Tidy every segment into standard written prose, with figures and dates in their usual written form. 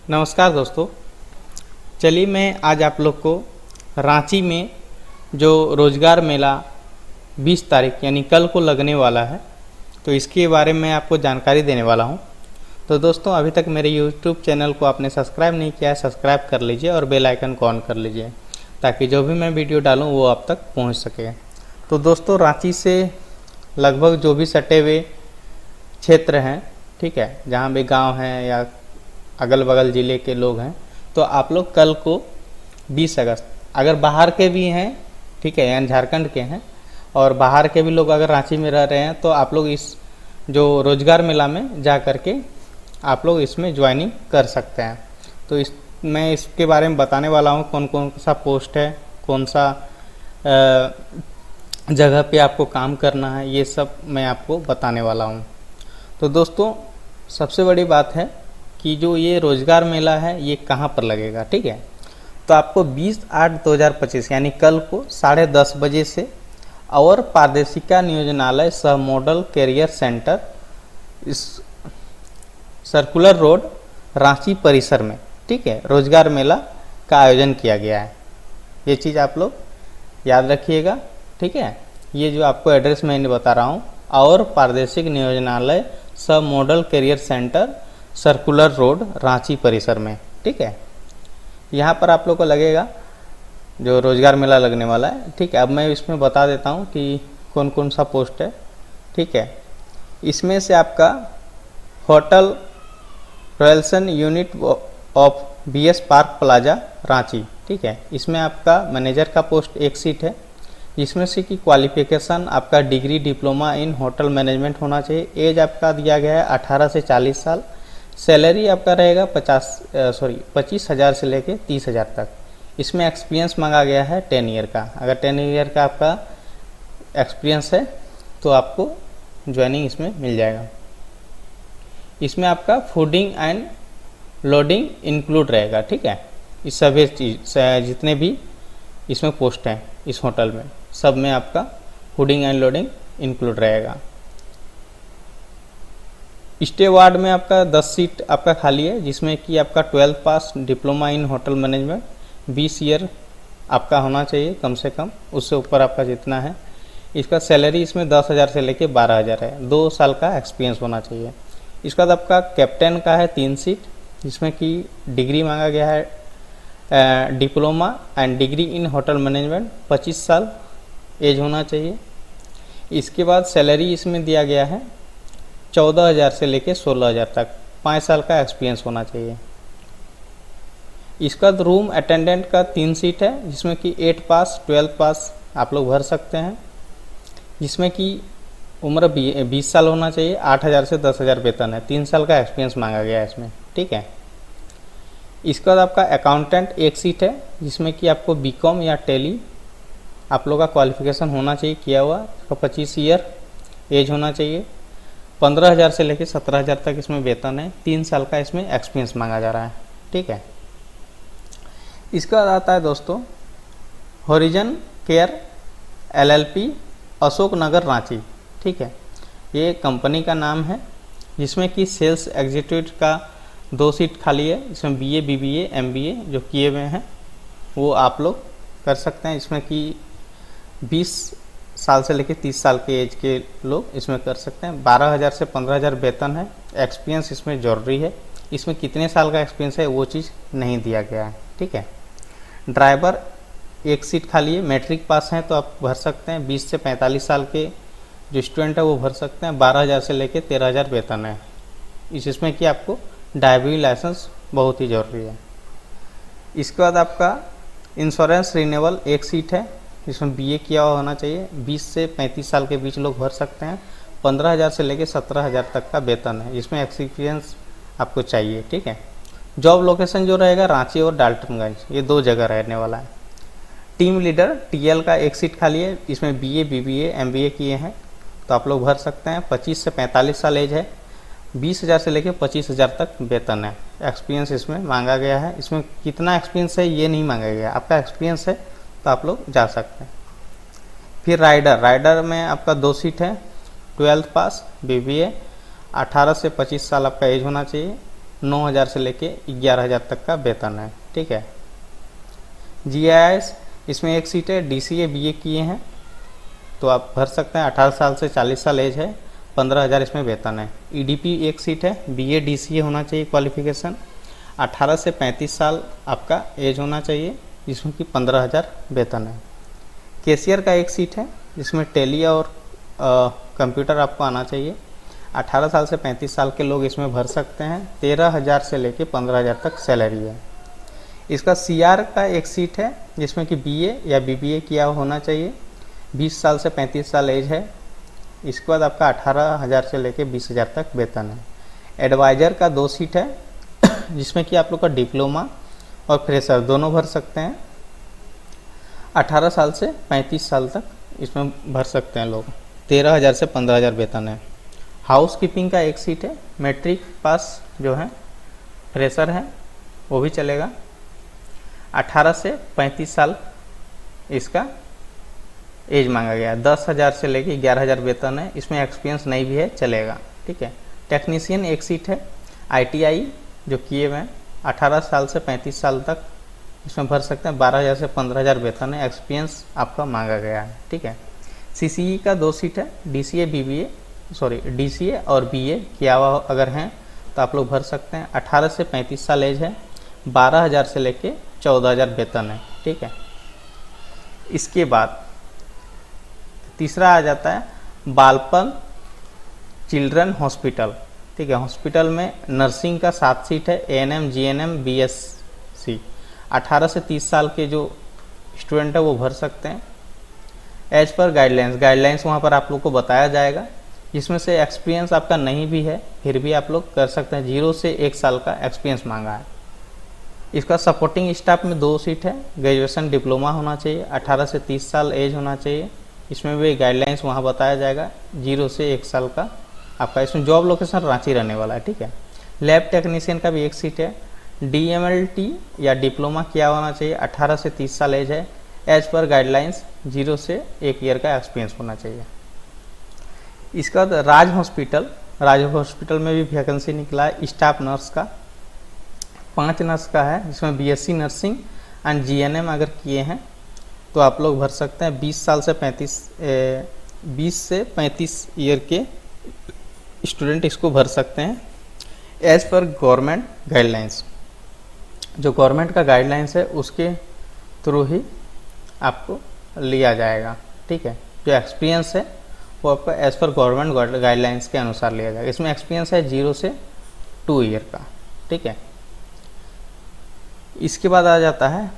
नमस्कार दोस्तों। चलिए मैं आज आप लोग को रांची में जो रोज़गार मेला 20 तारीख यानी कल को लगने वाला है, तो इसके बारे में आपको जानकारी देने वाला हूं। तो दोस्तों, अभी तक मेरे YouTube चैनल को आपने सब्सक्राइब नहीं किया है, सब्सक्राइब कर लीजिए और बेल आइकन को ऑन कर लीजिए ताकि जो भी मैं वीडियो डालूं वो आप तक पहुंच सके। तो दोस्तों, रांची से लगभग जो भी सटे हुए क्षेत्र हैं, ठीक है, जहाँ भी गाँव हैं या अगल बगल ज़िले के लोग हैं, तो आप लोग कल को 20 अगस्त, अगर बाहर के भी हैं, ठीक है, यानी झारखंड के हैं और बाहर के भी लोग अगर रांची में रह रहे हैं, तो आप लोग इस जो रोज़गार मेला में जा कर के आप लोग इसमें ज्वाइनिंग कर सकते हैं। तो मैं इसके बारे में बताने वाला हूँ, कौन कौन सा पोस्ट है, कौन सा जगह पे आपको काम करना है, ये सब मैं आपको बताने वाला हूँ। तो दोस्तों, सबसे बड़ी बात है कि जो ये रोज़गार मेला है ये कहाँ पर लगेगा, ठीक है। तो आपको 20/8/2025 यानी कल को 10:30 बजे से और पारदर्शिका नियोजनालय सह मॉडल कैरियर सेंटर इस सर्कुलर रोड रांची परिसर में, ठीक है, रोज़गार मेला का आयोजन किया गया है। ये चीज़ आप लोग याद रखिएगा, ठीक है। ये जो आपको एड्रेस मैं बता रहा हूँ, और पारदर्शिक नियोजनालय सह model career centre circular road Ranchi परिसर में, ठीक है। यहाँ पर आप लोग को लगेगा जो रोज़गार मेला लगने वाला है, ठीक है। अब मैं इसमें बता देता हूँ कि कौन कौन सा पोस्ट है, ठीक है। इसमें से आपका hotel Royalson unit of BS park plaza Ranchi, ठीक है, इसमें आपका मैनेजर का पोस्ट एक सीट है। इसमें से कि क्वालिफिकेशन आपका degree diploma in hotel management होना चाहिए। एज आपका दिया गया है 18 से 40 साल। सैलरी आपका रहेगा 25,000 से लेके 30,000 तक। इसमें एक्सपीरियंस मांगा गया है 10 ईयर का। अगर 10 ईयर का आपका एक्सपीरियंस है तो आपको ज्वाइनिंग इसमें मिल जाएगा। इसमें आपका फूडिंग एंड लोडिंग इंक्लूड रहेगा, ठीक है। इस सभी चीज जितने भी इसमें पोस्ट हैं इस होटल में, सब में आपका फूडिंग एंड लोडिंग इंक्लूड रहेगा। स्टे वार्ड में आपका 10 सीट आपका खाली है, जिसमें कि आपका 12th pass diploma in hotel management 20 year आपका होना चाहिए कम से कम, उससे ऊपर आपका जितना है। इसका सैलरी इसमें 10,000 से लेके 12,000 है। 2 साल का एक्सपीरियंस होना चाहिए। इसके बाद आपका कैप्टन का है 3 सीट, जिसमें कि डिग्री मांगा गया है diploma and degree in hotel management 25 साल एज होना चाहिए। इसके बाद सैलरी इसमें दिया गया है 14,000 से लेके 16,000 तक। 5 साल का एक्सपीरियंस होना चाहिए। इसका रूम अटेंडेंट का 3 सीट है, जिसमें कि 8 पास 12 पास आप लोग भर सकते हैं, जिसमें कि उम्र 20 साल होना चाहिए। 8,000 से 10,000 वेतन है। 3 साल का एक्सपीरियंस मांगा गया है इसमें, ठीक है। इसके बाद आपका अकाउंटेंट एक सीट है, जिसमें कि आपको BCom या टेली आप लोग का क्वालिफिकेशन होना चाहिए किया हुआ। 25 ईयर एज होना चाहिए। 15,000 से लेकर 17,000 तक इसमें वेतन है। 3 साल का इसमें एक्सपीरियंस मांगा जा रहा है, ठीक है। इसके बाद आता है दोस्तों horizon care LLP Ashok Nagar Ranchi, ठीक है। ये कंपनी का नाम है, जिसमें कि सेल्स एग्जीक्यूटिव का 2 सीट खाली है। इसमें BA BBA MBA जो किए हुए हैं वो आप लोग कर सकते हैं। इसमें कि 20 साल से लेकर 30 साल के एज के लोग इसमें कर सकते हैं। 12,000 से 15,000 वेतन है। एक्सपीरियंस इसमें जरूरी है। इसमें कितने साल का एक्सपीरियंस है वो चीज़ नहीं दिया गया है, ठीक है। ड्राइवर एक सीट खाली है। मैट्रिक पास हैं तो आप भर सकते हैं। 20 से 45 साल के जो स्टूडेंट है वो भर सकते हैं। 12,000 से लेकर 13,000 वेतन है। इसमें कि आपको ड्राइविंग लाइसेंस बहुत ही ज़रूरी है। इसके बाद आपका इंश्योरेंस रिन्यूअल एक सीट है, जिसमें BA किया हुआ होना चाहिए। 20 से 35 साल के बीच लोग भर सकते हैं। 15,000 से लेकर 17,000 तक का वेतन है। इसमें एक्सपीरियंस आपको चाहिए, ठीक है। जॉब लोकेशन जो रहेगा रांची और डाल्टनगंज, ये 2 जगह रहने वाला है। टीम लीडर TL का एक सीट खाली है। इसमें BA BBA MBA किए हैं तो आप लोग भर सकते हैं। 25 से 45 साल एज है। 20,000 से लेकर 25,000 तक वेतन है। एक्सपीरियंस इसमें मांगा गया है। इसमें कितना एक्सपीरियंस है ये नहीं मांगा गया। आपका एक्सपीरियंस है तो आप लोग जा सकते हैं। फिर राइडर में आपका 2 सीट है। 12th पास BBA 18 से 25 साल आपका एज होना चाहिए। 9,000 से लेके 11,000 तक का वेतन है। ठीक है। GIS इसमें एक सीट है, DCA BA किए हैं तो आप भर सकते हैं। 18 साल से 40 साल एज है, 15,000 इसमें वेतन है। EDP एक सीट है, BA DCA होना चाहिए क्वालिफिकेशन, 18 से 35 साल आपका एज होना चाहिए, जिसमें कि 15,000 वेतन है। कैशियर का एक सीट है, जिसमें टैली और कंप्यूटर आपको आना चाहिए। 18 साल से 35 साल के लोग इसमें भर सकते हैं। 13,000 से लेके 15,000 तक सैलरी है। इसका CR का एक सीट है, जिसमें कि BA या BBA किया होना चाहिए, 20 साल से 35 साल एज है। इसके बाद आपका 18,000 से लेके 20,000 तक वेतन है। एडवाइज़र का 2 सीट है, जिसमें कि आप लोग का डिप्लोमा और फ्रेशर दोनों भर सकते हैं। 18 साल से 35 साल तक इसमें भर सकते हैं लोग। 13,000 से 15,000 वेतन है। हाउस कीपिंग का एक सीट है, मैट्रिक पास जो है फ्रेशर है वो भी चलेगा। 18 से 35 साल इसका एज मांगा गया है। 10,000 से लेके 11,000 वेतन है। इसमें एक्सपीरियंस नहीं भी है, चलेगा। ठीक है। टेक्नीशियन एक सीट है, ITI जो किए हुए हैं, 18 साल से 35 साल तक इसमें भर सकते हैं। 12,000 से 15,000 वेतन है, एक्सपीरियंस आपका मांगा गया है। ठीक है। CCE का 2 सीट है, DCA और BA किया हुआ अगर हैं तो आप लोग भर सकते हैं। 18 से 35 साल एज है, 12,000 से लेके 14,000 वेतन है। ठीक है। इसके बाद तीसरा आ जाता है बालपन चिल्ड्रन हॉस्पिटल। ठीक है। हॉस्पिटल में नर्सिंग का 7 सीट है, ANM GNM BSc। 18 से 30 साल के जो स्टूडेंट है वो भर सकते हैं। एज पर गाइडलाइंस वहाँ पर आप लोग को बताया जाएगा। जिसमें से एक्सपीरियंस आपका नहीं भी है फिर भी आप लोग कर सकते हैं। 0 से 1 साल का एक्सपीरियंस मांगा है। इसका सपोर्टिंग स्टाफ में 2 सीट है, ग्रेजुएशन डिप्लोमा होना चाहिए, 18 से 30 साल एज होना चाहिए। इसमें भी गाइडलाइंस वहाँ बताया जाएगा। 0 से 1 साल का आपका इसमें जॉब लोकेशन रांची रहने वाला है। ठीक है। लैब टेक्नीशियन का भी एक सीट है, DMLT या डिप्लोमा किया होना चाहिए, 18 से 30 साल एज है। एज पर गाइडलाइंस 0 से 1 ईयर का एक्सपीरियंस होना चाहिए। इसका बाद राज हॉस्पिटल में भी वैकेंसी निकला है, स्टाफ नर्स का 5 नर्स का है, जिसमें BSc नर्सिंग एंड GNM अगर किए हैं तो आप लोग भर सकते हैं। 20 से 35 ईयर के स्टूडेंट इसको भर सकते हैं। एज पर गवर्नमेंट गाइडलाइंस, जो गवर्नमेंट का गाइडलाइंस है उसके थ्रू ही आपको लिया जाएगा। ठीक है। जो एक्सपीरियंस है वो आपका एज पर गवर्नमेंट गाइडलाइंस के अनुसार लिया जाएगा। इसमें एक्सपीरियंस है 0 से 2 ईयर का। ठीक है। इसके बाद आ जाता है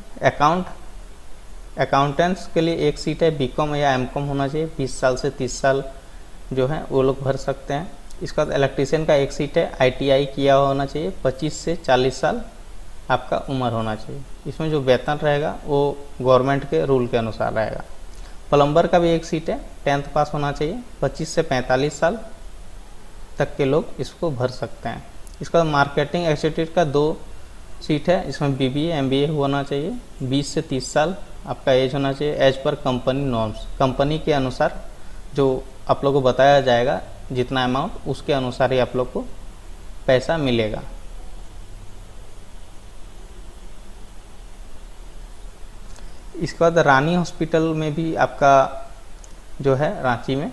अकाउंटेंट्स के लिए एक सीट है, BCom या MCom होना चाहिए, 20 साल से 30 साल जो है वो लोग भर सकते हैं। इसके बाद इलेक्ट्रीशियन का एक सीट है, ITI किया होना चाहिए, 25 से 40 साल आपका उम्र होना चाहिए। इसमें जो वेतन रहेगा वो गवर्नमेंट के रूल के अनुसार रहेगा। प्लम्बर का भी एक सीट है, 10th पास होना चाहिए, 25 से 45 साल तक के लोग इसको भर सकते हैं। इसके बाद मार्केटिंग एग्जीक्यूटिव का 2 सीट है, इसमें BBA MBA होना चाहिए, 20 से 30 साल आपका एज होना चाहिए। As per company norms, company के अनुसार जो आप लोग को बताया जाएगा जितना अमाउंट, उसके अनुसार ही आप लोग को पैसा मिलेगा। इसके बाद रानी हॉस्पिटल में भी आपका जो है रांची में,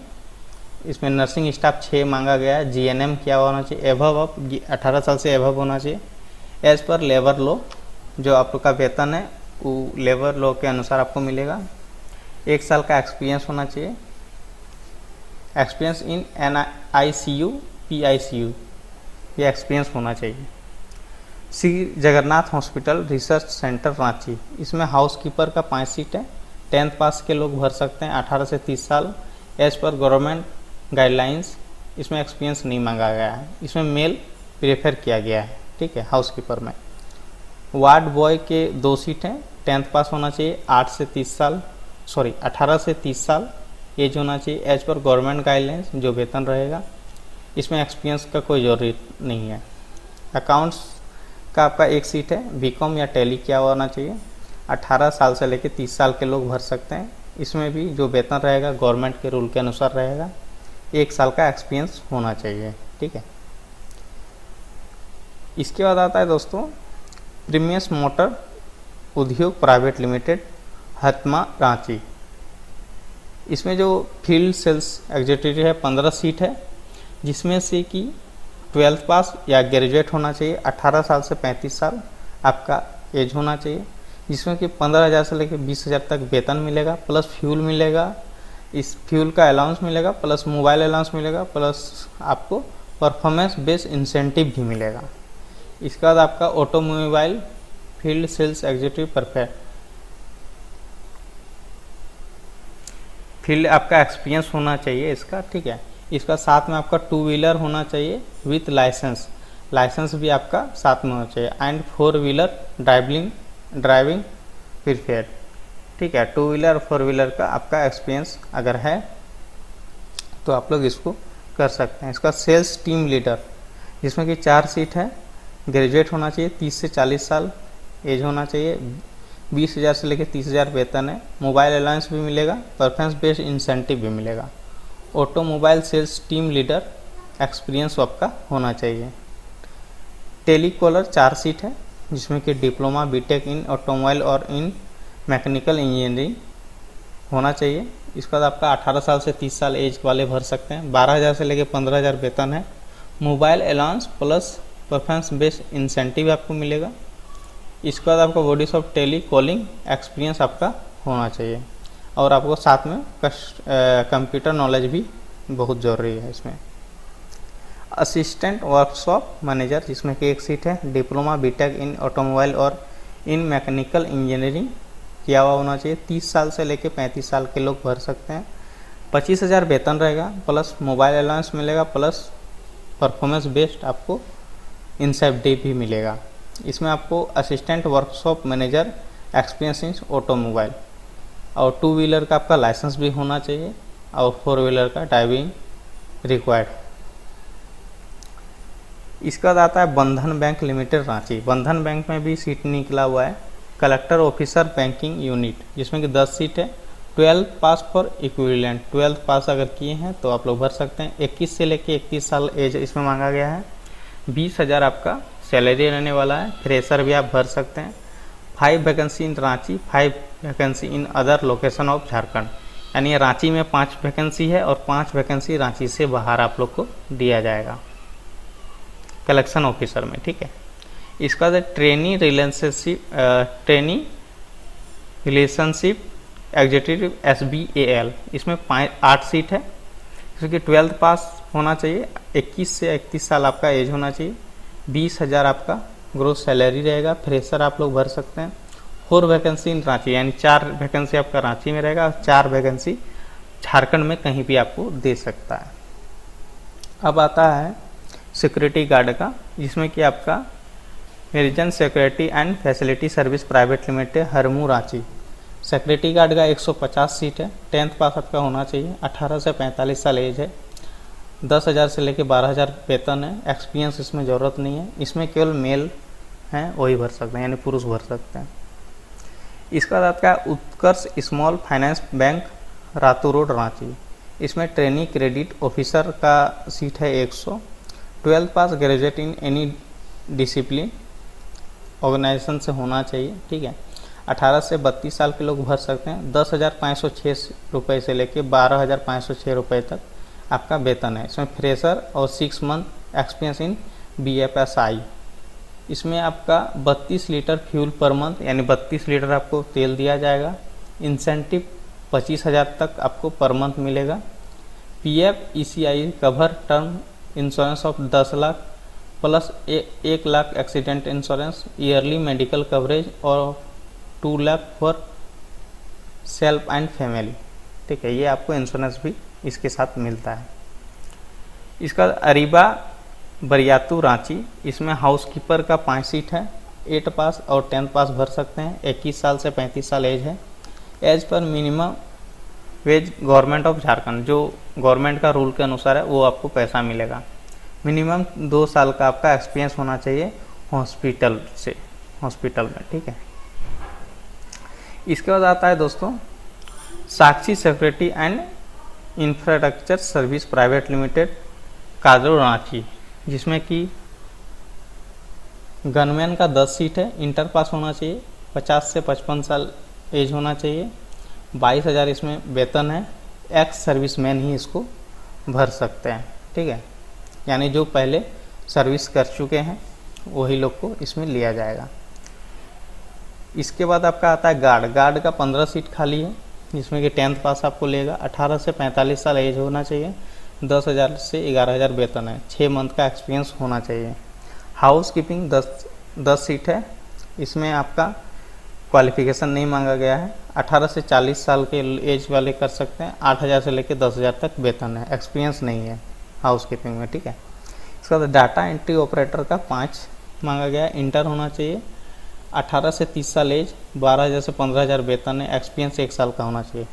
इसमें नर्सिंग स्टाफ 6 मांगा गया है। GNM क्या होना चाहिए, एभव 18 साल से एभव होना चाहिए। एज पर लेबर लॉ जो आप लोग का वेतन है वो लेबर लॉ के अनुसार आपको मिलेगा। 1 साल का एक्सपीरियंस होना चाहिए, एक्सपीरियंस इन NICU PICU ये एक्सपीरियंस होना चाहिए। Shri Jagannath hospital research centre Ranchi, इसमें हाउसकीपर का 5 सीट है, 10th पास के लोग भर सकते हैं, 18 से 30 साल। एज पर गवर्नमेंट गाइडलाइंस इसमें एक्सपीरियंस नहीं मांगा गया है, इसमें मेल प्रेफर किया गया है। ठीक है। हाउसकीपर में वार्ड बॉय के 2 सीट हैं, 10th पास होना चाहिए, 18 से 30 साल एज होना चाहिए। एज पर गवर्नमेंट गाइडलाइंस जो वेतन रहेगा, इसमें एक्सपीरियंस का कोई ज़रूरी नहीं है। अकाउंट्स का आपका 1 सीट है, BCom या टैली किया होना चाहिए, 18 साल से लेकर 30 साल के लोग भर सकते हैं। इसमें भी जो वेतन रहेगा गवर्नमेंट के रूल के अनुसार रहेगा। 1 साल का एक्सपीरियंस होना चाहिए। ठीक है। इसके बाद आता है दोस्तों प्रीमियस मोटर उद्योग प्राइवेट लिमिटेड हतमा रांची। इसमें जो फील्ड सेल्स एग्जीक्यूटिव है 15 सीट है, जिसमें से कि 12th पास या ग्रेजुएट होना चाहिए, 18 साल से 35 साल आपका एज होना चाहिए, जिसमें कि 15,000 से लेकर 20,000 तक वेतन मिलेगा, प्लस फ्यूल मिलेगा, इस फ्यूल का अलाउंस मिलेगा, प्लस मोबाइल अलाउंस मिलेगा, प्लस आपको परफॉर्मेंस बेस्ड इंसेंटिव भी मिलेगा। इसके बाद आपका automobile field sales executive perfect field आपका एक्सपीरियंस होना चाहिए इसका, ठीक है। इसका साथ में आपका 2 व्हीलर होना चाहिए विथ लाइसेंस भी आपका साथ में होना चाहिए, एंड 4 व्हीलर ड्राइविंग प्रिफेयर, ठीक है। 2 व्हीलर 4 व्हीलर का आपका एक्सपीरियंस अगर है तो आप लोग इसको कर सकते हैं। इसका सेल्स टीम लीडर, जिसमें कि 4 सीट है, ग्रेजुएट होना चाहिए, 30 से 40 साल एज होना चाहिए, 20,000 से लेकर 30,000 वेतन है, मोबाइल अलाउंस भी मिलेगा, परफॉर्मेंस बेस्ड इंसेंटिव भी मिलेगा। Automobile sales team leader experience आपका होना चाहिए। टेलीकॉलर 4 सीट है, जिसमें कि डिप्लोमा बीटेक इन ऑटोमोबाइल और इन मैकेनिकल इंजीनियरिंग होना चाहिए। इसके बाद आपका 18 साल से 30 साल एज वाले भर सकते हैं, 12,000 से लेकर 15,000 वेतन है, mobile allowance plus performance based incentive आपको मिलेगा। इसके बाद आपका body of tele calling experience आपका होना चाहिए, और आपको साथ में कंप्यूटर नॉलेज भी बहुत ज़रूरी है इसमें। असिस्टेंट वर्कशॉप मैनेजर, जिसमें कि 1 सीट है, डिप्लोमा बीटेक इन ऑटोमोबाइल और इन मैकेनिकल इंजीनियरिंग किया हुआ होना चाहिए, 30 साल से लेकर 35 साल के लोग भर सकते हैं, 25,000 वेतन रहेगा, प्लस मोबाइल अलाउंस मिलेगा, प्लस परफॉर्मेंस बेस्ड आपको इंसेंटिव भी मिलेगा। इसमें आपको assistant workshop manager experience in automobile और 2 व्हीलर का आपका लाइसेंस भी होना चाहिए, और 4 व्हीलर का ड्राइविंग रिक्वायर्ड। इसके बाद आता है बंधन बैंक लिमिटेड रांची। बंधन बैंक में भी सीट निकला हुआ है, कलेक्टर ऑफिसर बैंकिंग यूनिट, जिसमें कि 10 सीट है, 12 पास फॉर इक्विवेलेंट, 12 पास अगर किए हैं तो आप लोग भर सकते हैं, 21 से लेकर 31 साल एज इसमें मांगा गया है, 20,000 आपका सैलरी रहने वाला है, फ्रेशर भी आप भर सकते हैं। 5 vacancy in Ranchi, 5 vacancy in other location of Jharkhand, यानी रांची में 5 वैकेंसी है और 5 वैकेंसी रांची से बाहर आप लोग को दिया जाएगा कलेक्शन ऑफिसर में, ठीक है। इसका ट्रेनी रिलेशनशिप एग्जीक्यूटिव SBAL, इसमें 8 सीट है, जिसमें कि 12th पास होना चाहिए, 21 से 31 साल आपका एज होना चाहिए, 20,000 आपका ग्रोस सैलरी रहेगा, फ्रेशर आप लोग भर सकते हैं। 4 वैकेंसी इन रांची, यानी 4 वैकेंसी आपका रांची में रहेगा, 4 वैकेंसी झारखंड में कहीं भी आपको दे सकता है। अब आता है सिक्योरिटी गार्ड का, जिसमें कि आपका region security and facility service private limited Harmu Ranchi. Security guard का 150 सीट है, 10th पास आपका होना चाहिए, 18 से 45 साल एज है, 10,000 से लेकर 12,000 वेतन है, एक्सपीरियंस इसमें ज़रूरत नहीं है, इसमें केवल मेल हैं वही भर सकते हैं, यानी पुरुष भर सकते हैं। इसका बाद आपका Utkarsh small finance bank Ratu road Ranchi, इसमें ट्रेनी क्रेडिट ऑफिसर का सीट है 100, 12th pass graduate in any discipline organisation से होना चाहिए, ठीक है। 18 से 32 साल के लोग भर सकते हैं, 10,506 रुपये से लेकर 12,506 रुपये तक आपका वेतन है। इसमें फ्रेशर और 6 मंथ एक्सपीरियंस इन BFSI। इसमें आपका 32 लीटर फ्यूल पर मंथ, यानी 32 लीटर आपको तेल दिया जाएगा, इंसेंटिव 25,000 तक आपको पर मंथ मिलेगा, PF ECI cover term insurance of 10 lakh plus 1 lakh accident insurance, yearly medical coverage और 2 lakh for self and family, ठीक है। ये आपको इंश्योरेंस भी इसके साथ मिलता है। इसका अरीबा बरियातू रांची, इसमें हाउसकीपर का 5 सीट है, 8 पास और 10th पास भर सकते हैं, 21 साल से 35 साल एज है, एज पर minimum wage government of Jharkhand, जो गवर्नमेंट का रूल के अनुसार है वो आपको पैसा मिलेगा। मिनिमम 2 साल का आपका एक्सपीरियंस होना चाहिए हॉस्पिटल में, ठीक है। इसके बाद आता है दोस्तों Sakshi security and infrastructure service private limited Kadru Ranchi, जिसमें कि गनमैन का 10 सीट है, इंटर पास होना चाहिए, 50 से 55 साल एज होना चाहिए, 22,000 इसमें वेतन है। एक्स सर्विसमैन ही इसको भर सकते हैं, ठीक है, यानी जो पहले सर्विस कर चुके हैं वही लोग को इसमें लिया जाएगा। इसके बाद आपका आता है गार्ड। गार्ड का 15 सीट खाली है, जिसमें कि 10th पास आपको लेगा, 18 से 45 साल एज होना चाहिए, 10,000 से 11,000 वेतन है, 6 मंथ का एक्सपीरियंस होना चाहिए। हाउस कीपिंग 10 सीट है, इसमें आपका क्वालिफिकेशन नहीं मांगा गया है, 18 से 40 साल के एज वाले कर सकते हैं, 8,000 से लेकर 10,000 तक वेतन है, एक्सपीरियंस नहीं है हाउस कीपिंग में, ठीक है। इसके बाद डाटा एंट्री ऑपरेटर का 5 मांगा गया है, इंटर होना चाहिए, 18 से 30 साल एज, 12,000 से 15,000 वेतन है, एक्सपीरियंस 1 साल का होना चाहिए।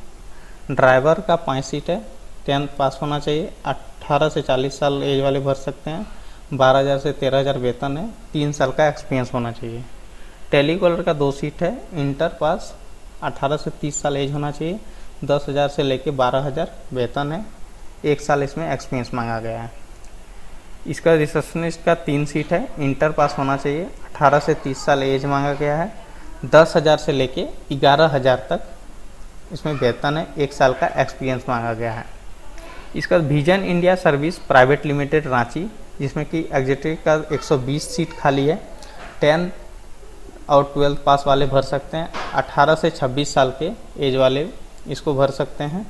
ड्राइवर का 5 सीट है, 10th पास होना चाहिए, 18 से 40 साल एज वाले भर सकते हैं, 12,000 से 13,000 वेतन है, 3 साल का एक्सपीरियंस होना चाहिए। टेलीकॉलर का 2 सीट है, इंटर पास, 18 से 30 साल एज होना चाहिए, 10,000 से लेके 12,000 वेतन है, 1 साल इसमें एक्सपीरियंस मांगा गया है। इसका रिसेप्शनिस्ट का 3 सीट है, इंटर पास होना चाहिए, 18 से 30 साल एज मांगा गया है, 10,000 से लेके 11,000 तक इसमें वेतन है, 1 साल का एक्सपीरियंस मांगा गया है। इसका vision India service private limited Ranchi, जिसमें कि एग्जीक्यूटिव का 120 सीट खाली है, 10 और 12th पास वाले भर सकते हैं, 18 से 26 साल के एज वाले इसको भर सकते हैं,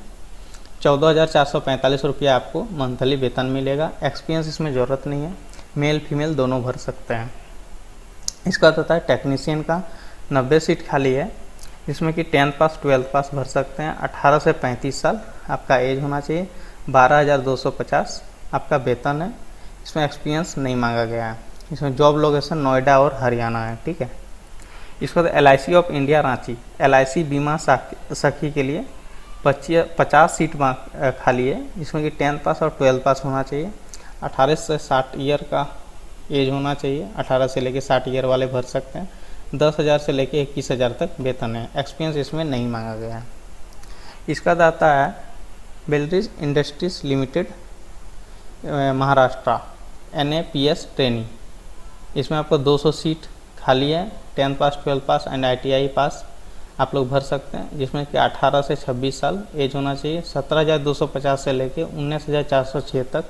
14,445 रुपया आपको मंथली वेतन मिलेगा। एक्सपीरियंस इसमें ज़रूरत नहीं है, मेल फीमेल दोनों भर सकते हैं। इसका होता है टेक्नीशियन का 90 सीट खाली है, जिसमें कि 10th पास 12th पास भर सकते हैं, 18 से 35 साल आपका एज होना चाहिए, 12,250 आपका वेतन है, इसमें एक्सपीरियंस नहीं मांगा गया है। इसमें जॉब लोकेशन नोएडा और हरियाणा है, ठीक है। इसके बाद LIC of India Ranchi, LIC बीमा सखी के लिए 50 सीट खाली है, जिसमें कि 10th पास और 12th पास होना चाहिए, 18 से 60 ईयर का एज होना चाहिए, 18 से लेके 60 ईयर वाले भर सकते हैं, 10,000 से लेके 21,000 तक वेतन है, एक्सपीरियंस इसमें नहीं मांगा गया है। इसका दाता है बेलरीज industries limited Maharashtra, NAPS trainee, इसमें आपको 200 सीट खाली है, 10th pass 12th pass and ITI पास आप लोग भर सकते हैं, जिसमें कि 18 से 26 साल एज होना चाहिए, 17,250 से लेके 19,406 तक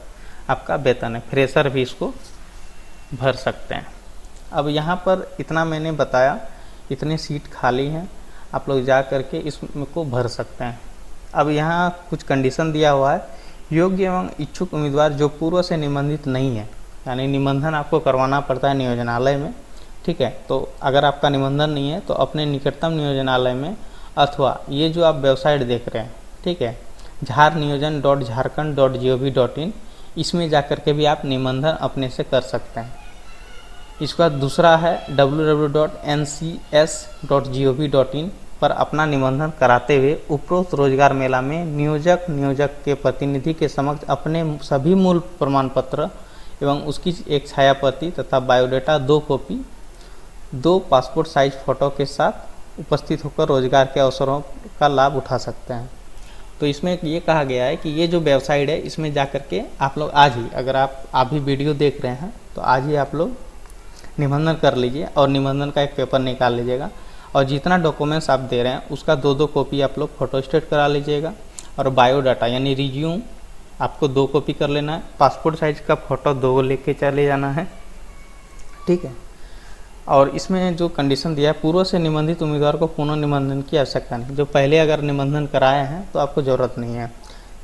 आपका वेतन है, फ्रेशर भी इसको भर सकते हैं। अब यहाँ पर इतना मैंने बताया, इतनी सीट खाली हैं, आप लोग जा करके इसको भर सकते हैं। अब यहाँ कुछ कंडीशन दिया हुआ है, योग्य एवं इच्छुक उम्मीदवार जो पूर्व से निबंधित नहीं है, यानी निबंधन आपको करवाना पड़ता है नियोजनालय में, ठीक है। तो अगर आपका निबंधन नहीं है तो अपने निकटतम नियोजनालय में, अथवा ये जो आप वेबसाइट देख रहे हैं, ठीक है, jharniyojan.jharkhand.gov.in, इसमें जा कर के भी आप निबंधन अपने से कर सकते हैं। इसका दूसरा है www.ncs.gov.in पर अपना निबंधन कराते हुए उपरोक्त रोजगार मेला में नियोजक के प्रतिनिधि के समक्ष अपने सभी मूल प्रमाण पत्र एवं उसकी एक छायाप्रति तथा biodata 2 copy 2 passport size photo के साथ उपस्थित होकर रोजगार के अवसरों का लाभ उठा सकते हैं। तो इसमें ये कहा गया है कि ये जो वेबसाइट है, इसमें जा कर के आप लोग आज ही, अगर आप अभी वीडियो देख रहे हैं तो आज ही आप लोग निबंधन कर लीजिए और निबंधन का एक पेपर निकाल लीजिएगा, और जितना डॉक्यूमेंट्स आप दे रहे हैं उसका 2 कॉपी आप लोग फोटोस्टेट करा लीजिएगा, और बायोडाटा यानी रिज्यूम आपको 2 कॉपी कर लेना है, पासपोर्ट साइज का फ़ोटो 2 लेके चले जाना है, ठीक है। और इसमें जो कंडीशन दिया है, पूर्व से निबंधित उम्मीदवार को पुनः निबंधन की आवश्यकता नहीं, जो पहले अगर निबंधन कराए हैं तो आपको ज़रूरत नहीं है।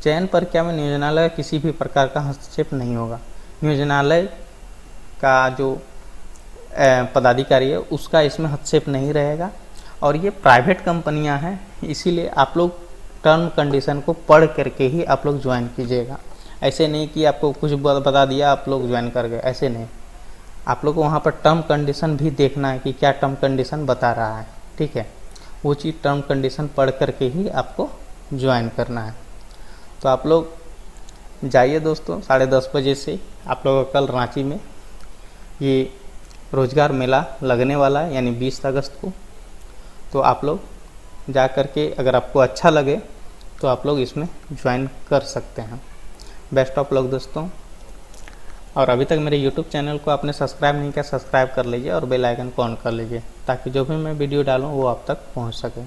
चयन प्रक्रिया में नियोजनालय किसी भी प्रकार का हस्तक्षेप नहीं होगा, नियोजनालय का जो पदाधिकारी है उसका इसमें हस्तक्षेप नहीं रहेगा, और ये प्राइवेट कंपनियां हैं, इसीलिए आप लोग टर्म कंडीशन को पढ़ करके ही आप लोग ज्वाइन कीजिएगा। ऐसे नहीं कि आपको कुछ बता दिया आप लोग ज्वाइन कर गए, ऐसे नहीं। आप लोग को वहाँ पर टर्म कंडीशन भी देखना है कि क्या टर्म कंडीशन बता रहा है, ठीक है, वो चीज़ टर्म कंडीशन पढ़ करके ही आपको ज्वाइन करना है। तो आप लोग जाइए दोस्तों, 10:30 बजे से आप लोग कल रांची में ये रोज़गार मेला लगने वाला है, यानी 20 अगस्त को। तो आप लोग जा कर के अगर आपको अच्छा लगे तो आप लोग इसमें ज्वाइन कर सकते हैं। बेस्ट ऑफ लक दोस्तों। और अभी तक मेरे YouTube चैनल को आपने सब्सक्राइब नहीं किया, सब्सक्राइब कर लीजिए और बेल आइकन को ऑन कर लीजिए ताकि जो भी मैं वीडियो डालूँ वो आप तक पहुँच सके।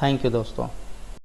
थैंक यू दोस्तों।